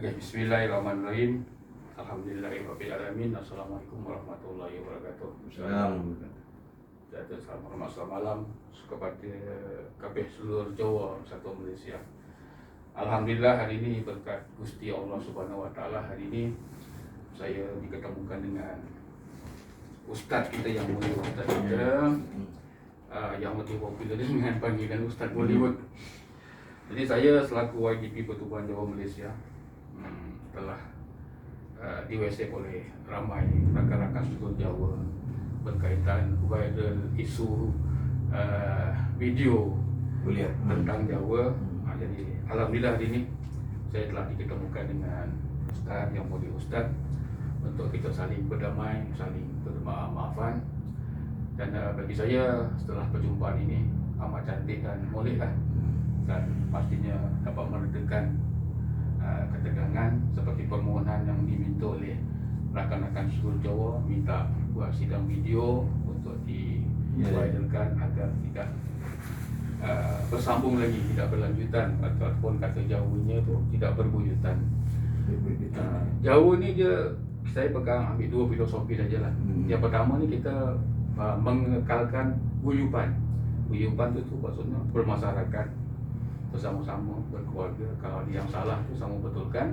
Ya, bismillahirrahmanirrahim. Alhamdulillahirrahmanirrahim. Assalamualaikum warahmatullahi wabarakatuh. Selamat malam, selamat malam kepada kabeh seluruh Jawa satu Malaysia. Alhamdulillah hari ini berkat Gusti Allah Subhanahu Wa Taala, hari ini saya diketemukan dengan Ustaz kita yang mulia, Ustaz kita yang lebih popular dengan panggilan Ustaz Bollywood. Jadi saya selaku YDP Pertubuhan Jawa Malaysia telah di-WhatsApp oleh ramai rakan-rakan seluruh Jawa berkaitan viral isu video tentang Jawa. Jadi alhamdulillah hari ini saya telah diketemukan dengan Ustaz yang mulia, Ustaz, untuk kita saling berdamai, saling bermaaf-maafan. Dan bagi saya setelah perjumpaan ini amat cantik dan molek lah, dan pastinya dapat meredakan ketegangan seperti permohonan yang diminta oleh rakan-rakan seluruh Jawa, minta buat sidang video untuk diviralkan agar tidak bersambung lagi, tidak berlanjutan, ataupun kata Jawanya tu tidak berbuyutan. Jawa ni dia, saya pegang ambil dua filosofi sajalah. Yang pertama ni kita mengekalkan guyupan. Guyupan tu maksudnya bermasyarakat, bersama-sama, berkeluarga. Kalau ada yang salah tu sama betulkan,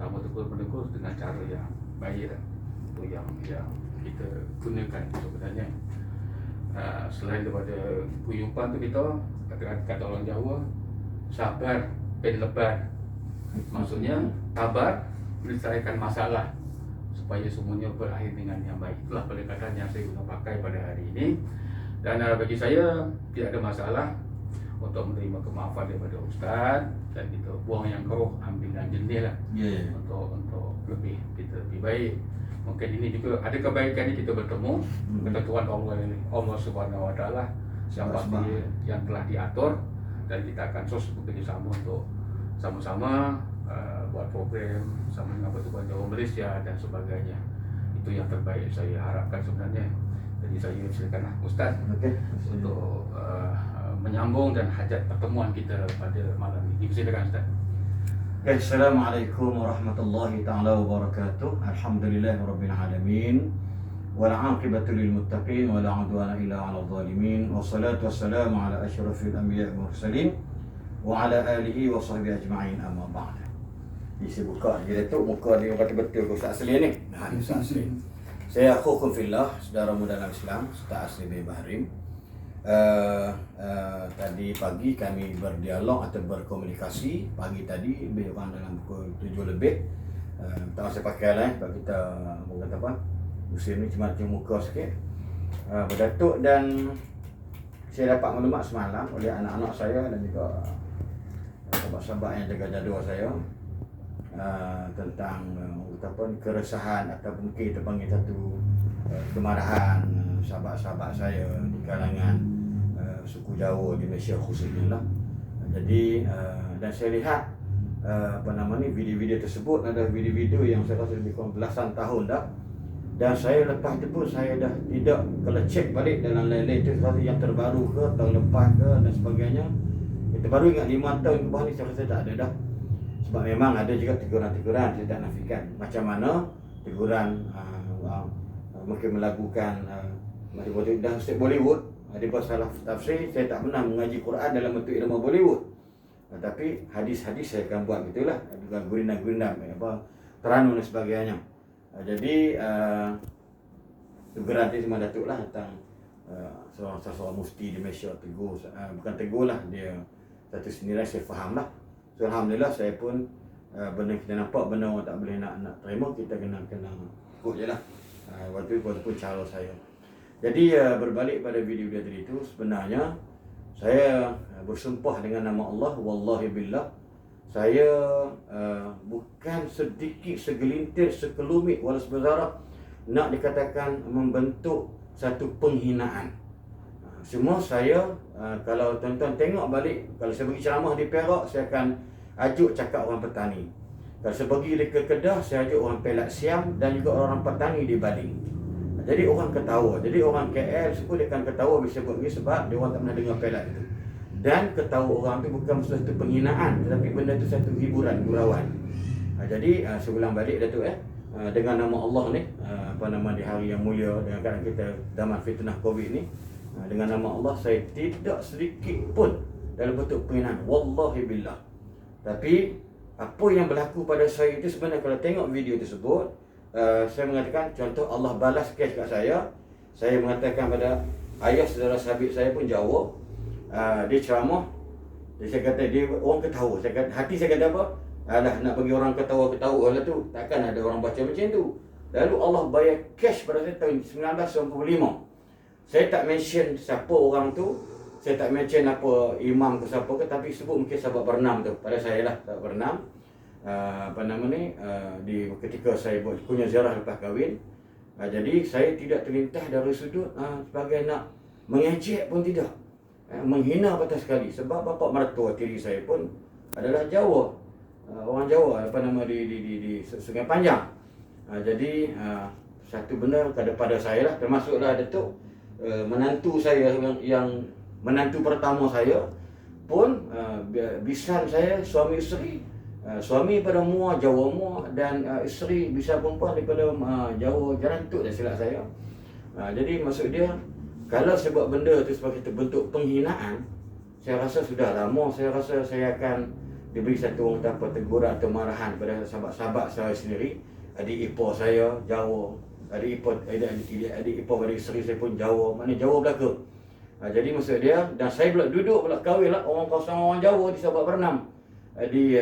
sama tegur-menegur dengan cara yang baik. Itu yang kita gunakan sebenarnya. Selain daripada guyupan tu, kita kata orang Jawa, sabar pen lebar. Maksudnya tabar menyelesaikan masalah supaya semuanya berakhir dengan yang baik. Itulah pendekatan yang saya guna pakai pada hari ini. Dan bagi saya tidak ada masalah untuk menerima kemaafan daripada Ustaz, dan kita buang yang keruh, ambil yang jernih lah, untuk lebih baik. Mungkin ini juga ada kebaikan kita bertemu, ketentuan Allah Subhanahu Wa Taala yang pasti yang telah diatur, dan kita akan terus bekerjasama untuk sama-sama buat program sama dengan Pertubuhan Jawa Malaysia dan sebagainya. Itu yang terbaik saya harapkan sebenarnya. Jadi saya silakanlah Ustaz untuk menyambung dan hajat pertemuan kita pada malam ini. Silakan Ustaz. Assalamualaikum warahmatullahi taala wabarakatuh. Alhamdulillahirabbil alamin. Wal 'aqibatu lil muttaqin wa la 'udwana illa 'alal zalimin. Wassalatu wassalamu ala asyrafil anbiya'i wal mursalin wa ala alihi wa sahbihi ajma'in, amma ba'd. Saya buka je Datuk, muka dia betul-betul ke Ustaz Asli ni. Ustaz Asli. Saya akhukum fillah, saudaramu dalam Islam, Ustaz Asli bin Bahrim. Tadi pagi kami berdialog atau berkomunikasi. Pagi tadi lebih kurang dalam pukul 7 lebih. Tak saya pakai lah sebab kita kata apa, musim ni cuma muka sikit. Berdatuk, dan saya dapat maklumat semalam oleh anak-anak saya dan juga sahabat-sahabat yang jaga jadual saya tentang keresahan atau mungkin kita panggil satu kemarahan sahabat-sahabat saya di kalangan suku Jawa di Malaysia khususnya lah. Jadi dan saya lihat video-video tersebut adalah video-video yang saya rasa lebih kurang belasan tahun dah, dan saya lepas itu pun saya dah tidak kalau cek balik dalam latest yang terbaru ke tahun lepas ke dan sebagainya. Kita baru ingat 5 tahun ke bawah ni saya rasa tak ada dah. Sebab memang ada juga teguran-teguran, saya tak nafikan macam mana teguran mungkin melakukan dan Ustaz Bollywood. Ada salah tafsir, saya tak pernah mengaji Quran dalam bentuk ilmu Bollywood. Tapi hadis-hadis saya akan buat gitulah, juga gurindam-gurindam teranum dan sebagainya. Jadi teguran itu cuma Datuk lah tentang seorang mufti di Malaysia tegur, bukan tegur lah, dia satu sendiri saya faham lah. So alhamdulillah saya pun benda kita nampak, benda orang tak boleh nak terima, kita kena ikut je lah. Waktu pun cara saya. Jadi berbalik pada video-video tadi itu, sebenarnya saya bersumpah dengan nama Allah, wallahi billah, saya bukan sedikit, segelintir, sekelumit wala sebesar nak dikatakan membentuk satu penghinaan. Semua saya, kalau tuan-tuan tengok balik, kalau saya pergi ceramah di Perak, saya akan ajuk cakap orang petani. Kalau saya pergi ke Kedah, saya ajuk orang Pelat Siam dan juga orang petani di Baling. Jadi orang ketawa. Jadi orang KL semua dia akan ketawa bila sebut ni sebab dia orang tak pernah dengar Pelat itu. Dan ketawa orang tu bukan satu penghinaan, tetapi benda tu satu hiburan, gurauan. Jadi sebulan balik Datuk dengan nama Allah ni, di hari yang mulia dengan keadaan kita zaman fitnah Covid ni, dengan nama Allah saya tidak sedikit pun dalam bentuk penghinaan, wallahi billah. Tapi apa yang berlaku pada saya itu sebenarnya kalau tengok video tersebut, saya mengatakan contoh Allah balas kes kat saya mengatakan pada ayah saudara sahabat saya pun jawab, dia ceramah, saya kata dia orang ketawa, hati saya kata apa? Alah, nak bagi orang ketawa-ketawa lah tu, takkan ada orang baca macam tu. Lalu Allah bayar cash pada saya tahun 1995. Saya tak mention siapa orang tu, saya tak mention apa imam ke siapa ke, tapi sebut mungkin sahabat bernam tu. Pada saya lah, sahabat bernam. Di ketika saya buat kunyah ziarah lepas kahwin. Jadi saya tidak terlintas dari sudut sebagai nak mengejek pun tidak. Menghina patah sekali. Sebab bapa mertua tiri saya pun adalah Jawa. Orang Jawa di Sungai Panjang. Jadi satu benda pada saya lah, termasuklah Datuk, menantu saya yang menantu pertama saya pun bisan saya suami isteri, suami pada mua Jawa mua dan isteri bisa perempuan daripada Jawa Jerantuk dah silap saya. Jadi maksud dia kalau sebab benda tu sebagai bentuk penghinaan, saya rasa sudah lama saya rasa saya akan diberi satu orang teguran atau marahan pada sahabat-sahabat saya sendiri. Adik ipar saya Jawa, adik ipar pada isteri saya pun Jawa, mana Jawa belaka. Jadi maksud dia, dan saya pula duduk pula kahwin lah orang kawasan orang Jawa di Sabak Bernam, di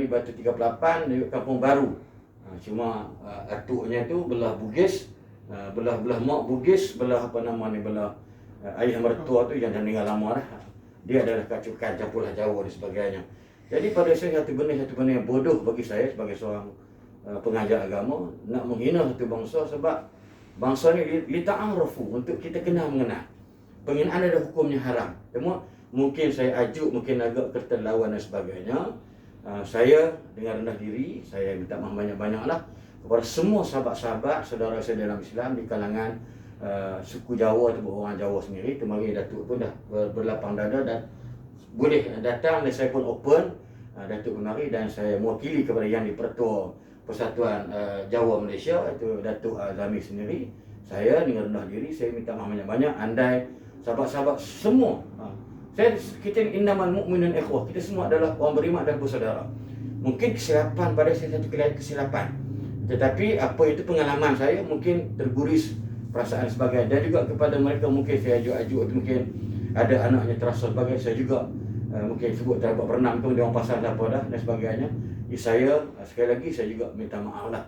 Batu 38 di Kampung Baru. Cuma atuknya tu belah Bugis, belah mak Bugis, belah belah ayah mertua tu yang dah meninggal lama dah. Dia adalah kacukan campuran Jawa dan sebagainya. Jadi pada saya satu benda yang bodoh bagi saya sebagai seorang pengajar agama, nak menghina satu bangsa sebab bangsa ni lita'arafu, untuk kita kenal mengenal. Penghinaan ada hukumnya haram. Cuma mungkin saya ajuk, mungkin agak keterlawan dan sebagainya. Saya dengan rendah diri, saya minta maaf banyak-banyaklah kepada semua sahabat-sahabat, saudara saya dalam Islam di kalangan suku Jawa atau orang Jawa sendiri. Kemarin Datuk pun dah berlapang dada dan boleh datang, dan saya pun open Datuk kemari, dan saya mewakili kepada yang di-Pertua Persatuan Jawa Malaysia, itu Datuk Azami sendiri. Saya dengan rendah diri, saya minta maaf banyak-banyak. Andai sahabat-sahabat semua, kita innamal mu'minun ikhwah, kita semua adalah orang beriman dan bersaudara. Mungkin kesilapan pada saya satu kesilapan, tetapi apa itu pengalaman saya, mungkin terguris perasaan sebagainya. Dan juga kepada mereka mungkin saya ajuk-ajuk, mungkin ada anaknya terasa sebagai saya juga mungkin sebut terdapat berenam tu, dia orang pasal apa dah dan sebagainya. Saya sekali lagi saya juga minta maaf lah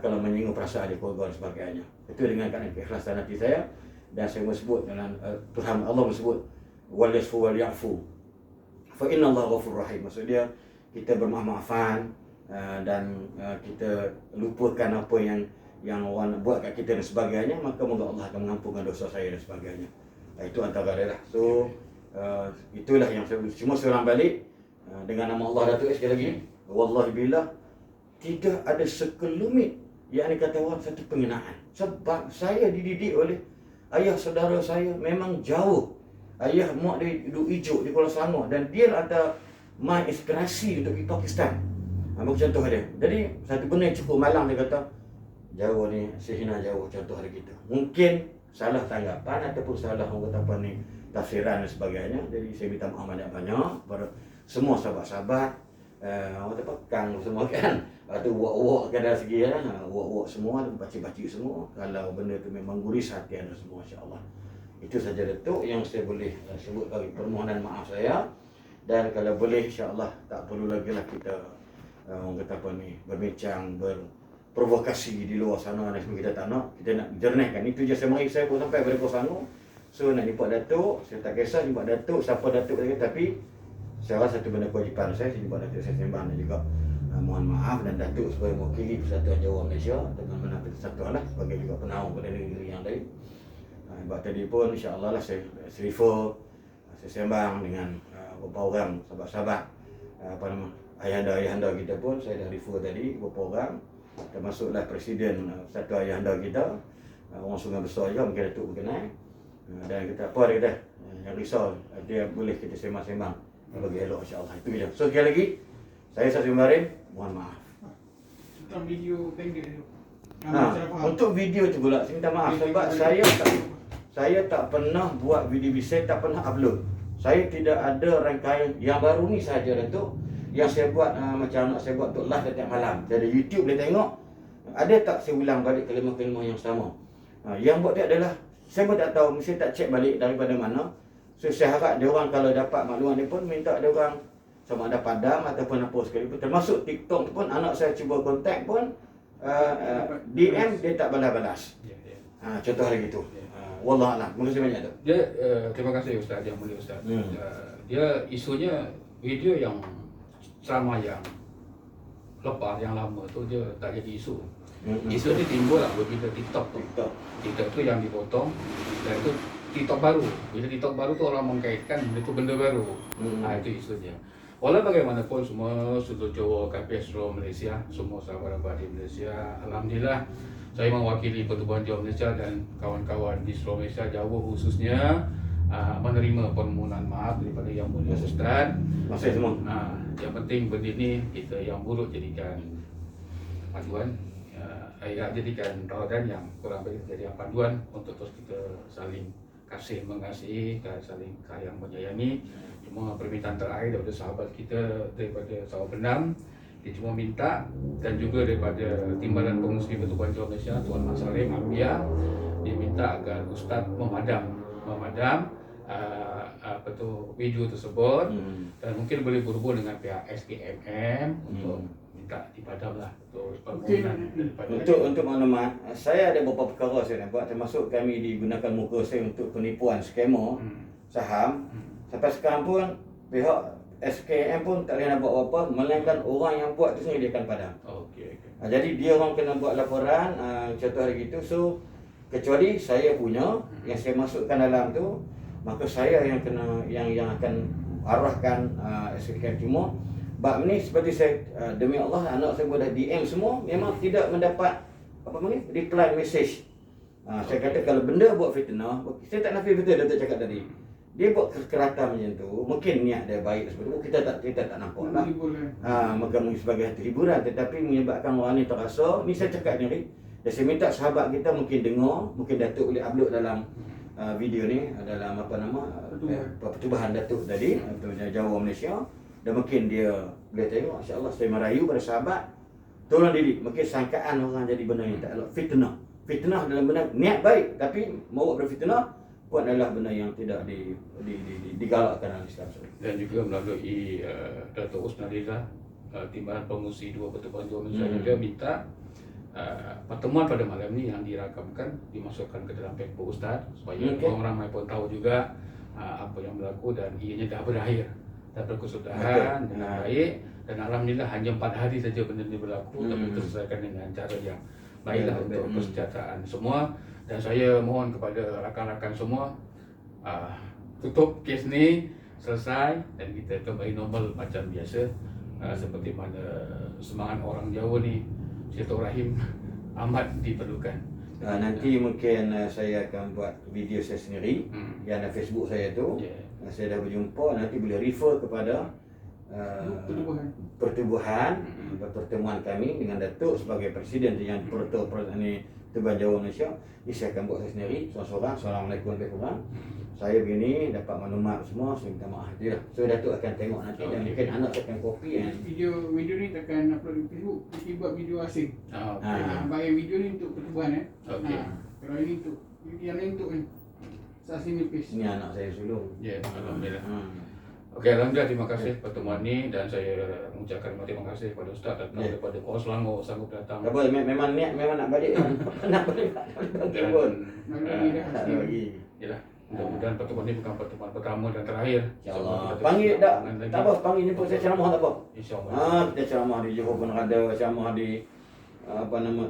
kalau menyinggung perasaan di keluarga dan sebagainya. Itu dengan keikhlasan hati saya, dan saya sebut dalam Tuhan Allah sebut walyasfu walyafu fa inna Allah ghafurur rahim. Maksud dia kita bermaaf-maafan dan kita lupakan apa yang orang buat kat kita dan sebagainya, maka moga Allah akan mengampunkan dosa saya dan sebagainya. Itu antara dia lah. So itulah yang saya cuma seorang balik dengan nama Allah Datuk sekali lagi, wallahi billah tidak ada sekelumit yang dikata orang satu penghinaan. Sebab saya dididik oleh ayah saudara saya memang jauh. Ayah mak dia duduk hijau di Kuala Selangor, dan dia ada my inspirasi untuk pergi Pakistan. Bagi contoh dia. Jadi satu benda yang cukup malang, dia kata Jawa ni sehina Jawa, contoh hari kita. Mungkin salah tanggapan ataupun salah orang kata apa ni tafsiran dan sebagainya. Jadi saya minta maaf banyak-banyak kepada semua sahabat-sahabat, orang kata Kang semua kan. Lepas tu wak-wak kan dari segi wak-wak semua, baca-baca semua. Kalau benda tu memang guris hati anda semua, insya-Allah. Itu saja Datuk yang saya boleh sebut bagi permohonan maaf saya. Dan kalau boleh insya-Allah tak perlu lagi lah kita orang kata apa ni berbincang, berprovokasi di luar sana dan sebagainya. Kita tak nak, kita nak jernihkan. Itu je saya mari saya pun sampai pada Kuala Selangor. So nak jumpa Datuk, saya tak kisah jumpa Datuk, siapa Datuk lagi, tapi saya rasa satu benda kewajipan saya jumpa Datuk, saya sembang, dan juga mohon maaf, dan Datuk sebagai mewakili Persatuan Jawa Malaysia dengan mana persatuan lah sebagai juga penaung pada negeri yang lain. Sebab tadi pun insya-Allah lah saya refer, saya sembang dengan beberapa orang sahabat-sahabat ayahanda kita pun saya dah refer tadi beberapa orang, termasuklah Presiden Persatuan Ayahanda kita, orang Sungai Besar juga mungkin Datuk berkenal. Dan kita apa dia kata yang risau dia boleh kita sembang-sembang bagi elok insya-Allah. Itu je. So sekali lagi saya Sasim Barim, mohon maaf. video pendek tu. Untuk video tu pula saya minta maaf sebab saya tak pernah buat video, saya tak pernah upload. Saya tidak ada rangkaian yang baru ni sahaja Datuk. Yang saya buat macam nak saya buat untuk live setiap malam. Saya ada YouTube boleh tengok. Ada tak saya ulang balik kalimah-kalimah yang sama. Yang buat dia adalah saya pun tak tahu, mesti tak cek balik daripada mana. So saya harap dia orang kalau dapat maklumat dia pun minta dia orang sama ada padam ataupun apa sekalipun. Termasuk TikTok pun anak saya cuba kontak pun DM dia tak balas-balas. Contoh hari gitu. Wallahualam. Terima kasih banyak tu. Dia terima kasih Ustaz, yang mulia Ustaz. Dia isunya video yang ceramah yang lepas yang lama tu dia tak jadi isu. Isu ni timbul lah bila TikTok tu yang dipotong dan itu TikTok baru. Bila TikTok baru tu orang mengkaitkan itu benda baru. Itu isu dia. Walau bagaimanapun semua sudut Jawa, KPS Seluruh Malaysia, semua sahabat-sahabat di Malaysia, alhamdulillah saya mewakili Pertubuhan Jawa Malaysia dan kawan-kawan di seluruh Malaysia, Jawa khususnya menerima permohonan maaf daripada Yang Mulia Ustaz. Terima kasih semua. Yang penting begini, kita yang buruk jadikan panduan, jadikan tauladan, yang kurang baik jadi panduan untuk terus kita saling kasih mengasihi dan saling sayang menyayangi. Cuma permintaan terakhir daripada sahabat kita, daripada sahabat Benam, dia cuma minta, dan juga daripada Timbalan Pengurusi Pertubuhan Jawa Malaysia Tuan Mat Salim Ambia, dia minta agar Ustaz memadam video tersebut, dan mungkin boleh berhubung dengan pihak SKMM untuk minta dipadamlah untuk maklumat, saya ada beberapa perkara saya nak buat, termasuk kami digunakan muka saya untuk penipuan skema saham. Sampai sekarang pun pihak SKM pun tak boleh nak buat apa-apa, melainkan orang yang buat tu sendiri dia akan padam. Jadi dia orang kena buat laporan, contoh hari gitu. So kecuali saya punya yang saya masukkan dalam tu, maka saya yang kena yang akan arahkan SKM. Cuma bab ni seperti saya demi Allah, anak saya dah DM semua memang tidak mendapat reply message. Saya kata kalau benda buat fitnah, saya tak nafi betul Datuk cakap tadi. Dia buat kekeratan macam tu, mungkin niat dia baik seperti itu, kita tak nampak lah. Maka sebagai hiburan, tetapi menyebabkan orang ni terasa, ni saya cakap ni, dan saya minta sahabat kita mungkin dengar, mungkin Datuk boleh upload dalam video ni, dalam pertubuhan Datuk tadi, atau Jawa Malaysia, dan mungkin dia boleh tengok. InsyaAllah saya merayu pada sahabat, tolong didik, mungkin sangkaan orang jadi benda yang tak elok, fitnah dalam benda niat baik, tapi mau berfitnah pun adalah benda yang tidak digalakkan dalam Islam. Dan juga melalui Datuk Usnaliza, Timbalan Pengurusi 2 Pertubuhan Jawa Malaysia, juga minta pertemuan pada malam ni yang dirakamkan dimasukkan ke dalam Facebook Ustaz, supaya orang ramai pun tahu juga apa yang berlaku, dan ianya dah berakhir, dah berkesudahan dengan baik, dan alhamdulillah hanya 4 hari saja benda ni berlaku, tapi terselesaikan dengan cara yang baiklah untuk kesejahteraan semua. Dan saya mohon kepada rakan-rakan semua, tutup kes ni, selesai, dan kita kembali normal macam biasa. Seperti mana semangat orang Jawa ni, silaturahim amat diperlukan. Nanti mungkin saya akan buat video saya sendiri yang ada Facebook saya tu. Saya dah berjumpa, nanti boleh refer kepada pertubuhan pertemuan kami dengan Datuk sebagai Presiden yang Pertubuhan Jawa Malaysia. Ini saya akan buat saya sendiri, seorang-seorang. Assalamualaikum warahmatullahi wabarakatuh. Saya begini, dapat maklumat semua, saya minta maaf je lah. So Datuk akan tengok nanti, dan mungkin anak saya akan copy video ni takkan upload di Facebook, kita buat video asing. Bayar video ni untuk pertubuhan kalau ini untuk yang lain untuk saksi nipis. Ini anak saya sulung. Alhamdulillah. Okey, alhamdulillah, terima kasih pertemuan ni, dan saya mengucapkan terima kasih kepada Ustaz datang daripada Kuala Selangor, sanggup datang. Tak apa, memang niat memang nak balik. nak balik pun. Yalah, mudah-mudahan pertemuan ni bukan pertemuan pertama dan terakhir. InsyaAllah. Panggil tak apa, panggil jemput saya ceramah tak apa. InsyaAllah. Kita ceramah di Johor pun ada, ceramah di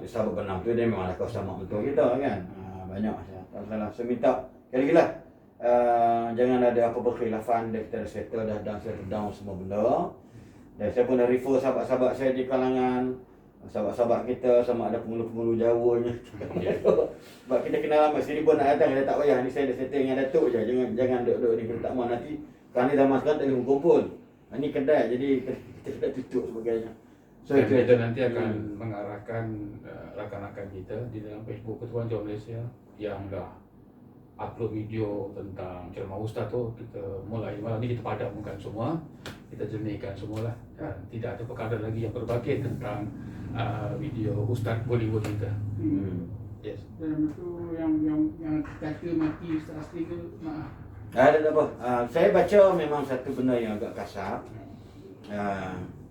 Sabah Benam tu, dia memang ada sama betul kita kan. Banyak salah. Saya minta kali-kali jangan ada apa-apa khilafan, kita dah settle dah down semua benda. Dan saya pun dah refer sahabat-sahabat saya di kalangan sahabat-sahabat kita, sama ada pengulu-pengulu Jawa ni. Sebab kita kenal lama, sini pun nak datang, dia tak payah, ni saya dah settle dengan Datuk je. Jangan duduk ni, kita tak mahu nanti kan ni dah masukkan tak boleh kumpul. Ini kedai, jadi kita dah tutup sebagainya. Dan kita nanti akan mengarahkan rakan-rakan kita di dalam Facebook Persatuan Jawab Malaysia yang dah upload video tentang ceramah Ustaz tu. Kita mulai malam ni kita padamkan semua, kita jernihkan semualah, dan tidak ada perkara lagi yang berbakit tentang video Ustaz Bollywood kita. Yes. Dan itu yang kata mati Ustaz asli ke, maaf. Tak apa. Saya baca memang satu benda yang agak kasar.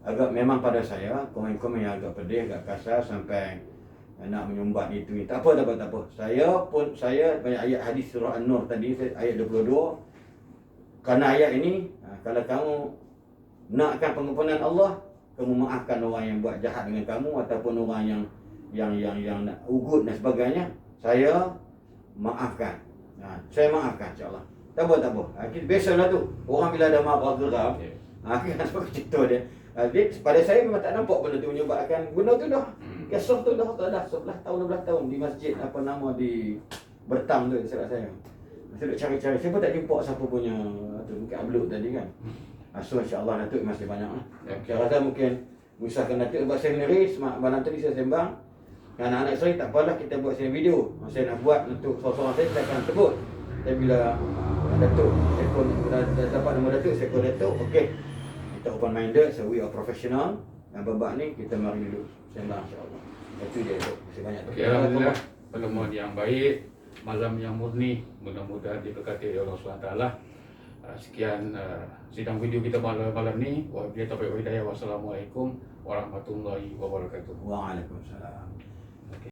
Agak memang pada saya komen-komen yang agak pedih, agak kasar sampai nak menyumbat itu. Tak apa. Saya banyak ayat hadis surah An-Nur tadi, ayat 22. Kerana ayat ini, kalau kamu nakkan pengampunan Allah, kamu maafkan orang yang buat jahat dengan kamu ataupun orang yang nak ugut dan sebagainya, saya maafkan. Saya maafkan insya-Allah. Tak apa. Kita biasalah tu. Orang bila ada marah geram, kan seperti cerita dia. Pada saya memang tak nampak benda tu menyebabkan benda tu dah. Kisah tu dah 11 tahun 12 tahun di masjid apa nama di Bertam tu silap saya. Saya duk cari-cari, saya pun tak jumpa siapa punya tu mungkin upload tadi kan. So insya-Allah Datuk masih banyak lah. Saya rasa mungkin menyusahkan Datuk buat sendiri. Malam tadi saya sembang dengan anak saya, tak apalah kita buat sendiri video. Saya nak buat untuk seorang-seorang saya akan sebut. Tapi bila Datuk, saya pun dah dapat nama Datuk, saya pun Datuk, okey. Kita open minded, so we are professional. Dan babak ni kita mari duduk sembang insya-Allah. Itu dia Datuk. Terima kasih banyak. Okay, alhamdulillah pertemuan yang baik, malam yang murni, mudah-mudahan diberkati oleh Allah SWT. Sekian sidang video kita malam ni. Wabillahi taufiq wal hidayah. Wassalamualaikum warahmatullahi wabarakatuh. Waalaikumsalam.